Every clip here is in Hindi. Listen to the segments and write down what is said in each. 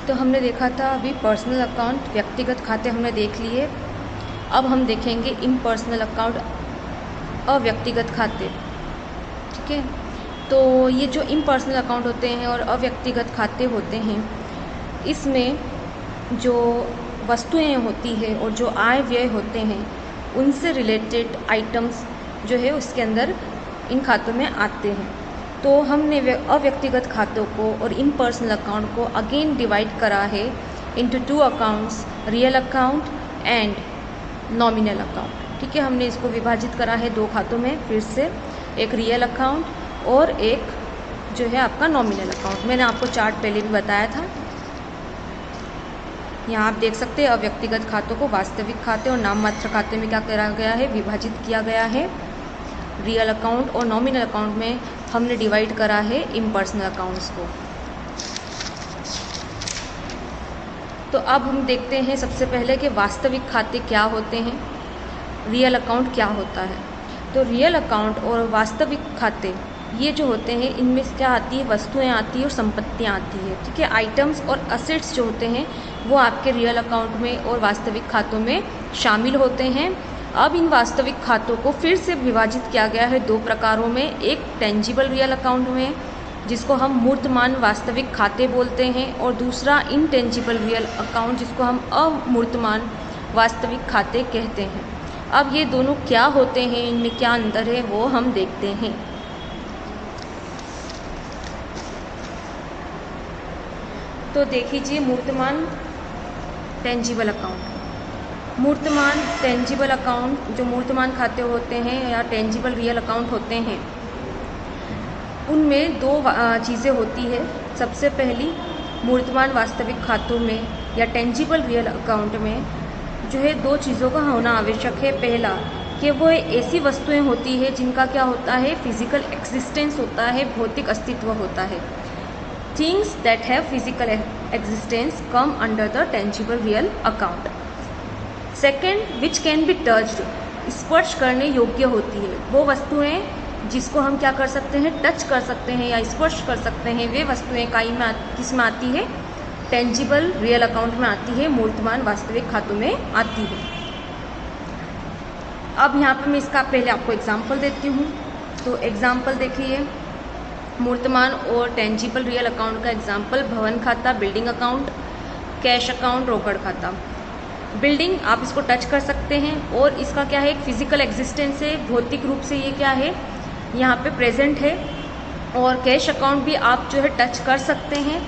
तो हमने देखा था अभी पर्सनल अकाउंट, व्यक्तिगत खाते हमने देख लिए। अब हम देखेंगे इम्पर्सनल अकाउंट, अव्यक्तिगत खाते। ठीक है, तो ये जो इम्पर्सनल अकाउंट होते हैं और अव्यक्तिगत खाते होते हैं, इसमें जो वस्तुएं होती है और जो आय व्यय होते हैं उनसे रिलेटेड आइटम्स जो है उसके अंदर इन खातों में आते हैं। तो हमने अव्यक्तिगत खातों को और इम्पर्सनल अकाउंट को अगेन डिवाइड करा है into 2 accounts, real account and nominal account. ठीक है, हमने इसको विभाजित करा है 2 खातों में, फिर से एक रियल अकाउंट और एक जो है आपका नॉमिनल अकाउंट। मैंने आपको चार्ट पहले भी बताया था। यहाँ आप देख सकते हैं अव्यक्तिगत खातों को वास्तविक खाते और नाममात्र खाते में क्या करा गया है, विभाजित किया गया है। रियल अकाउंट और नॉमिनल अकाउंट में हमने डिवाइड करा है इम्पर्सनल अकाउंट्स को। तो अब हम देखते हैं सबसे पहले कि वास्तविक खाते क्या होते हैं, रियल अकाउंट क्या होता है। तो रियल अकाउंट और वास्तविक खाते ये जो होते हैं इनमें क्या आती है, वस्तुएं आती है और संपत्तियां आती है। ठीक है, आइटम्स और असेट्स जो होते हैं वो आपके रियल अकाउंट में और वास्तविक खातों में शामिल होते हैं। अब इन वास्तविक खातों को फिर से विभाजित किया गया है 2 प्रकारों में, एक टेंजिबल रियल अकाउंट में जिसको हम मूर्तमान वास्तविक खाते बोलते हैं, और दूसरा इनटेंजिबल रियल अकाउंट जिसको हम अमूर्तमान वास्तविक खाते कहते हैं। अब ये दोनों क्या होते हैं, इनमें क्या अंतर है वो हम देखते हैं। तो देख लीजिए मूर्तमान टेंजिबल अकाउंट। मूर्तमान टेंजिबल अकाउंट जो मूर्तमान खाते होते हैं या टेंजिबल रियल अकाउंट होते हैं उनमें 2 चीज़ें होती है। सबसे पहली, मूर्तमान वास्तविक खातों में या टेंजिबल रियल अकाउंट में जो है 2 चीज़ों का होना आवश्यक है। पहला कि वो ऐसी वस्तुएं होती है जिनका क्या होता है, फिजिकल एक्जिस्टेंस होता है, भौतिक अस्तित्व होता है। Things that have physical existence come under the tangible real account. Second, which can be touched, स्पर्श करने योग्य होती है। वो वस्तुएं जिसको हम क्या कर सकते हैं, टच कर सकते हैं या स्पर्श कर सकते हैं, वे वस्तुएं किस में आती है, टेंजिबल रियल अकाउंट में आती है, मूर्तमान वास्तविक खातों में आती है। अब यहाँ पर मैं इसका पहले आपको एग्जाम्पल देती हूँ। तो एग्जाम्पल देखिए, मूर्तमान और टेंजिबल रियल अकाउंट का एग्जाम्पल भवन खाता, बिल्डिंग अकाउंट, कैश अकाउंट, रोकड़ खाता। बिल्डिंग आप इसको टच कर सकते हैं और इसका क्या है, एक फिजिकल एग्जिस्टेंस है, भौतिक रूप से ये क्या है, यहाँ पे प्रेजेंट है। और कैश अकाउंट भी आप जो है टच कर सकते हैं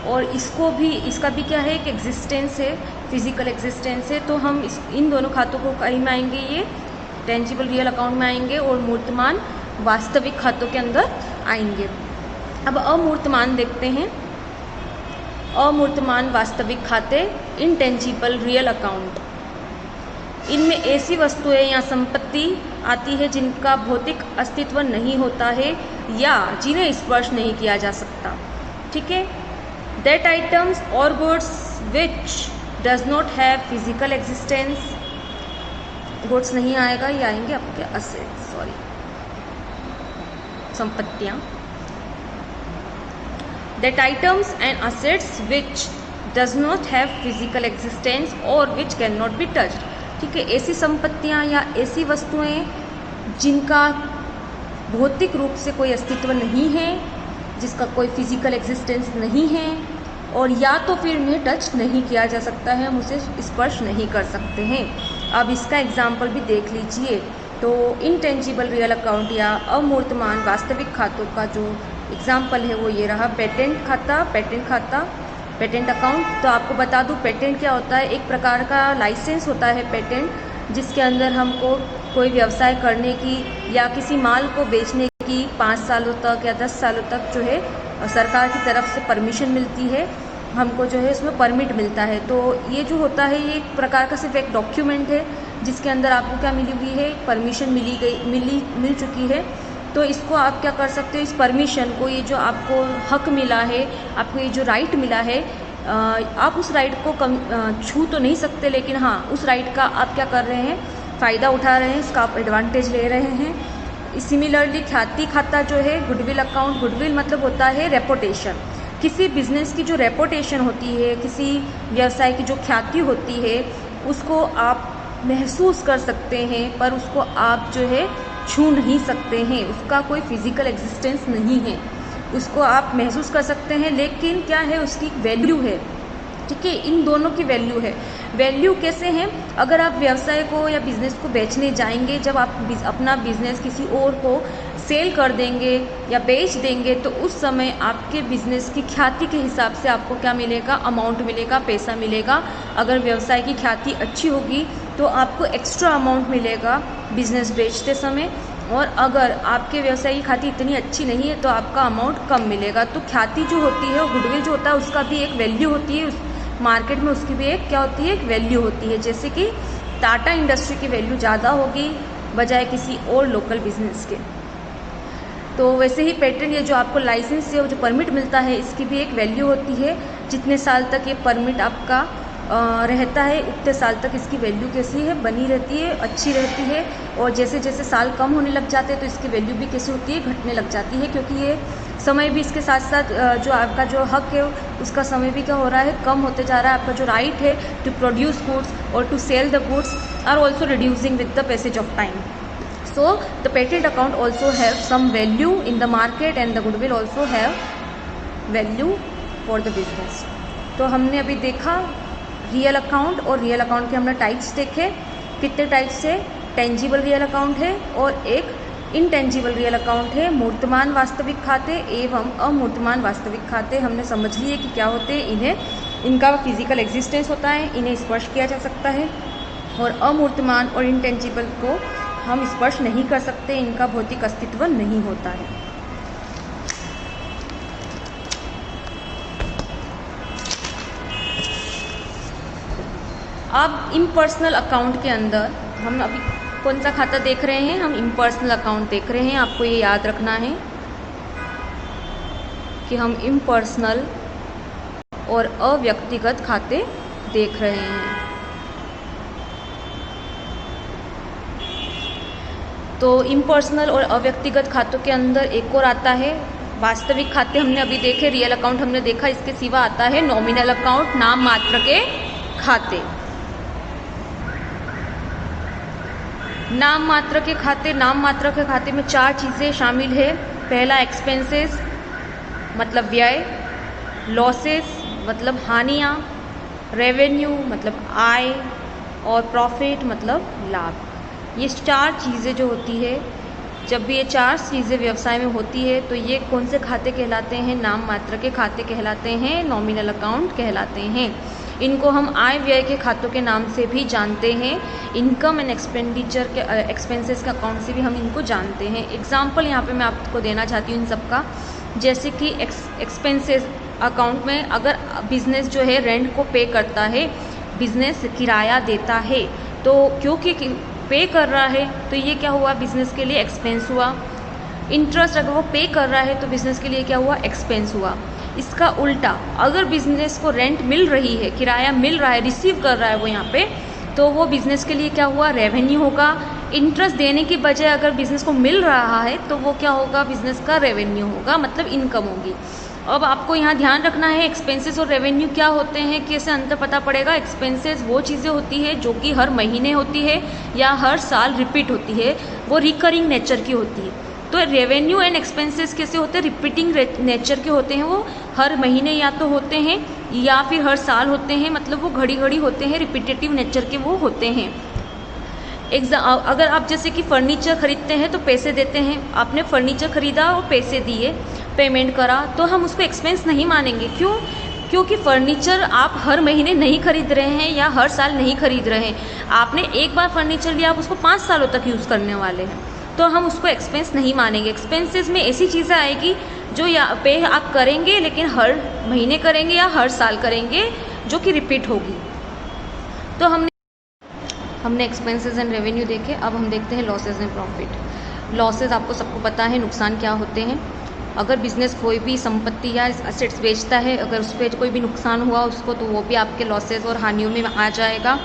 और इसका भी क्या है, एक एग्जिस्टेंस है, फिजिकल एग्जिस्टेंस है। तो हम इन दोनों खातों को कहीं में आएंगे, ये टेंजिबल रियल अकाउंट में आएंगे और मूर्तमान वास्तविक खातों के अंदर आएंगे। अब अमूर्तमान देखते हैं। अमूर्तमान वास्तविक खाते, इनटेंजिबल रियल अकाउंट, इनमें ऐसी वस्तुएं या संपत्ति आती है जिनका भौतिक अस्तित्व नहीं होता है या जिन्हें स्पर्श नहीं किया जा सकता। ठीक है, दैट आइटम्स और goods which does not have physical existence, goods नहीं आएगा, ये आएंगे आपके असेट्स, संपत्तियां। That items and assets which does not have physical existence or which cannot be touched। ठीक है, ऐसी संपत्तियां या ऐसी वस्तुएं जिनका भौतिक रूप से कोई अस्तित्व नहीं है, जिसका कोई फिजिकल एग्जिस्टेंस नहीं है और या तो फिर इन्हें टच नहीं किया जा सकता है, हम उसे स्पर्श नहीं कर सकते हैं। अब इसका एग्जाम्पल भी देख लीजिए। तो इनटेंजिबल रियल अकाउंट या अमूर्तमान वास्तविक खातों का जो एग्जाम्पल है वो ये रहा, पेटेंट खाता, पेटेंट अकाउंट। तो आपको बता दूं पेटेंट क्या होता है, एक प्रकार का लाइसेंस होता है पेटेंट, जिसके अंदर हमको कोई व्यवसाय करने की या किसी माल को बेचने की 5 सालों तक या 10 सालों तक जो है सरकार की तरफ से परमिशन मिलती है, हमको जो है उसमें परमिट मिलता है। तो ये जो होता है ये एक प्रकार का सिर्फ एक डॉक्यूमेंट है जिसके अंदर आपको क्या मिली हुई है, परमिशन मिल चुकी है। तो इसको आप क्या कर सकते हो, इस परमिशन को, ये जो आपको हक मिला है, आपको ये जो राइट मिला है, आप उस राइट को छू तो नहीं सकते, लेकिन हाँ उस राइट का आप क्या कर रहे हैं, फ़ायदा उठा रहे हैं, इसका आप एडवांटेज ले रहे हैं। सिमिलरली ख्याति खाता जो है, गुडविल अकाउंट, गुडविल मतलब होता है रेपुटेशन। किसी बिजनेस की जो रेपुटेशन होती है, किसी व्यवसाय की जो ख्याति होती है, उसको आप महसूस कर सकते हैं, पर उसको आप जो है छू नहीं सकते हैं, उसका कोई फिजिकल एग्जिस्टेंस नहीं है। उसको आप महसूस कर सकते हैं, लेकिन क्या है, उसकी वैल्यू है। ठीक है, इन दोनों की वैल्यू है। वैल्यू कैसे है? अगर आप व्यवसाय को या बिज़नेस को बेचने जाएंगे, जब आप अपना बिज़नेस किसी और को सेल कर देंगे या बेच देंगे, तो उस समय आपके बिज़नेस की ख्याति के हिसाब से आपको क्या मिलेगा? अमाउंट मिलेगा, पैसा मिलेगा। अगर व्यवसाय की ख्याति अच्छी होगी तो आपको एक्स्ट्रा अमाउंट मिलेगा बिज़नेस बेचते समय, और अगर आपके व्यवसाय की ख्याति इतनी अच्छी नहीं है तो आपका अमाउंट कम मिलेगा। तो ख्याति जो होती है, वो गुडविल जो होता है, उसका भी एक वैल्यू होती है। उस मार्केट में उसकी भी एक क्या होती है? एक वैल्यू होती है। जैसे कि टाटा इंडस्ट्री की वैल्यू ज़्यादा होगी बजाय किसी और लोकल बिजनेस के। तो वैसे ही पेटेंट, ये जो आपको लाइसेंस है, जो परमिट मिलता है, इसकी भी एक वैल्यू होती है। जितने साल तक ये परमिट आपका रहता है, उतने साल तक इसकी वैल्यू कैसी है? बनी रहती है, अच्छी रहती है। और जैसे जैसे साल कम होने लग जाते हैं तो इसकी वैल्यू भी कैसी होती है? घटने लग जाती है, क्योंकि ये समय भी इसके साथ साथ जो आपका जो हक है उसका समय भी क्या हो रहा है? कम होते जा रहा है। आपका जो राइट है टू प्रोड्यूस गुड्स और to sell the goods are also reducing with the passage of time. So the patent account also have some value in the market and the goodwill also have value for the business. तो हमने अभी देखा रियल अकाउंट, और रियल अकाउंट के हमने टाइप्स देखे। कितने टाइप्स है? टेंजिबल रियल अकाउंट है और एक इनटेंजिबल रियल अकाउंट है। मूर्तमान वास्तविक खाते एवं अमूर्तमान वास्तविक खाते हमने समझ लिए कि क्या होते हैं। इनका फिजिकल एग्जिस्टेंस होता है, इन्हें स्पर्श किया जा सकता है, और अमूर्तमान और इनटेंजिबल को हम स्पर्श नहीं कर सकते, इनका भौतिक अस्तित्व नहीं होता है। अब इम्पर्सनल अकाउंट के अंदर हम अभी कौन सा खाता देख रहे हैं? हम इम्पर्सनल अकाउंट देख रहे हैं। आपको ये याद रखना है कि हम इम्पर्सनल और अव्यक्तिगत खाते देख रहे हैं। तो इम्पर्सनल और अव्यक्तिगत खातों के अंदर एक और आता है वास्तविक खाते। हमने अभी देखे, रियल अकाउंट हमने देखा, इसके सिवा आता है नॉमिनल अकाउंट, नाम मात्र के खाते। नाम मात्र के खाते, नाम मात्र के खाते में 4 चीज़ें शामिल है। पहला एक्सपेंसेस मतलब व्यय, लॉसेस मतलब हानियाँ, रेवेन्यू मतलब आय, और प्रॉफिट मतलब लाभ। ये 4 चीज़ें जो होती है, जब भी ये 4 चीज़ें व्यवसाय में होती है तो ये कौन से खाते कहलाते हैं? नाम मात्र के खाते कहलाते हैं, नॉमिनल अकाउंट कहलाते हैं। इनको हम आय व्यय के खातों के नाम से भी जानते हैं। इनकम एंड एक्सपेंडिचर के एक्सपेंसेस के अकाउंट से भी हम इनको जानते हैं। एग्जाम्पल यहाँ पे मैं आपको देना चाहती हूँ इन सबका। जैसे कि एक्सपेंसेस अकाउंट में अगर बिजनेस जो है रेंट को पे करता है, बिजनेस किराया देता है, तो क्योंकि पे कर रहा है तो ये क्या हुआ? बिजनेस के लिए एक्सपेंस हुआ। इंटरेस्ट अगर वो पे कर रहा है तो बिजनेस के लिए क्या हुआ? एक्सपेंस हुआ। इसका उल्टा, अगर बिजनेस को रेंट मिल रही है, किराया मिल रहा है, रिसीव कर रहा है वो यहाँ पे, तो वो बिजनेस के लिए क्या हुआ? रेवेन्यू होगा। इंटरेस्ट देने की बजाय अगर बिजनेस को मिल रहा है तो वो क्या होगा? बिजनेस का रेवेन्यू होगा, मतलब इनकम होगी। अब आपको यहाँ ध्यान रखना है एक्सपेंसेस और रेवेन्यू क्या होते हैं, कैसे अंतर पता पड़ेगा। एक्सपेंसेस वो चीज़ें होती है जो कि हर महीने होती है या हर साल रिपीट होती है, वो रिकरिंग नेचर की होती है। तो रेवेन्यू एंड एक्सपेंसेस कैसे होते हैं? रिपीटिंग नेचर के होते हैं। वो हर महीने या तो होते हैं या फिर हर साल होते हैं, मतलब वो घड़ी घड़ी होते हैं, रिपीटेटिव नेचर के वो होते हैं। अगर आप जैसे कि फर्नीचर खरीदते हैं तो पैसे देते हैं, आपने फर्नीचर खरीदा और पैसे दिए, पेमेंट करा, तो हम उसको एक्सपेंस नहीं मानेंगे। क्यों? क्योंकि फर्नीचर आप हर महीने नहीं खरीद रहे हैं या हर साल नहीं खरीद रहे हैं। आपने एक बार फर्नीचर लिया, आप उसको 5 सालों तक यूज़ करने वाले हैं, तो हम उसको एक्सपेंस नहीं मानेंगे। एक्सपेंसेस में ऐसी चीज़ें आएगी जो या पे आप करेंगे लेकिन हर महीने करेंगे या हर साल करेंगे, जो कि रिपीट होगी। तो हमने एक्सपेंसेस एंड रेवेन्यू देखे। अब हम देखते हैं लॉसेस एंड प्रॉफिट। लॉसेस आपको सबको पता है नुकसान क्या होते हैं। अगर बिजनेस कोई भी संपत्ति या असेट्स बेचता है, अगर उस पर कोई भी नुकसान हुआ उसको, तो वो भी आपके लॉसेस और हानियों में आ जाएगा।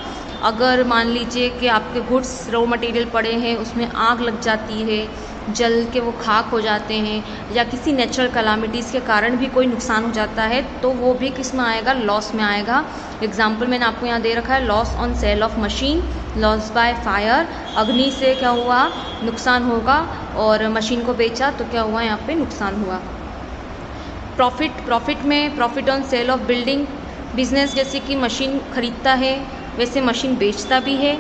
अगर मान लीजिए कि आपके गुड्स रॉ मटेरियल पड़े हैं, उसमें आग लग जाती है जल के वो खाक हो जाते हैं, या किसी नेचुरल कलामिटीज़ के कारण भी कोई नुकसान हो जाता है, तो वो भी किस में आएगा, लॉस में आएगा। एग्जाम्पल मैंने आपको यहाँ दे रखा है, loss on sale of machine, loss by fire, अग्नि से क्या हुआ, नुकसान होगा, और मशीन को बेचा तो क्या हुआ, यहाँ पे नुकसान हुआ। प्रॉफिट में profit on sale of building, business जैसे कि मशीन खरीदता है वैसे मशीन बेचता भी है।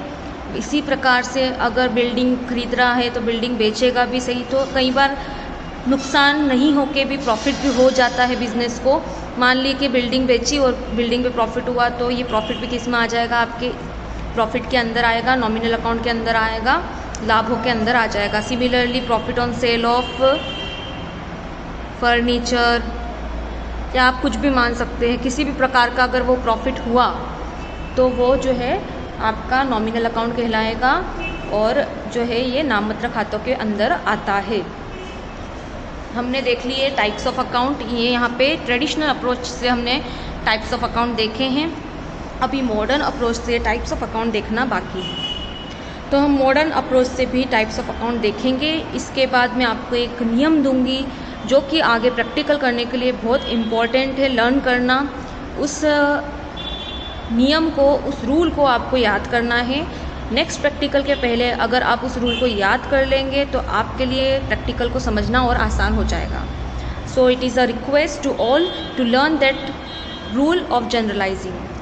इसी प्रकार से अगर बिल्डिंग खरीद रहा है तो बिल्डिंग बेचेगा भी, सही। तो कई बार नुकसान नहीं होके भी प्रॉफिट भी हो जाता है बिजनेस को। मान ली कि बिल्डिंग बेची और बिल्डिंग पे प्रॉफिट हुआ, तो ये प्रॉफिट भी किस में आ जाएगा, आपके प्रॉफिट के अंदर आएगा, नॉमिनल अकाउंट के अंदर आएगा, लाभों के अंदर आ जाएगा। Similarly profit on sale of furniture, या आप कुछ भी मान सकते हैं, किसी भी प्रकार का अगर वो प्रॉफिट हुआ तो वो जो है आपका नॉमिनल अकाउंट कहलाएगा, और जो है ये नाममात्र खातों के अंदर आता है। हमने देख लिए टाइप्स ऑफ अकाउंट, ये यहाँ पे ट्रेडिशनल अप्रोच से हमने टाइप्स ऑफ अकाउंट देखे हैं। अभी मॉडर्न अप्रोच से टाइप्स ऑफ अकाउंट देखना बाकी है, तो हम मॉडर्न अप्रोच से भी टाइप्स ऑफ अकाउंट देखेंगे। इसके बाद मैं आपको एक नियम दूंगी जो कि आगे प्रैक्टिकल करने के लिए बहुत इम्पॉर्टेंट है लर्न करना। उस नियम को, उस रूल को आपको याद करना है। नेक्स्ट प्रैक्टिकल के पहले अगर आप उस रूल को याद कर लेंगे तो आपके लिए प्रैक्टिकल को समझना और आसान हो जाएगा। So it is a request to all to learn that rule of generalising.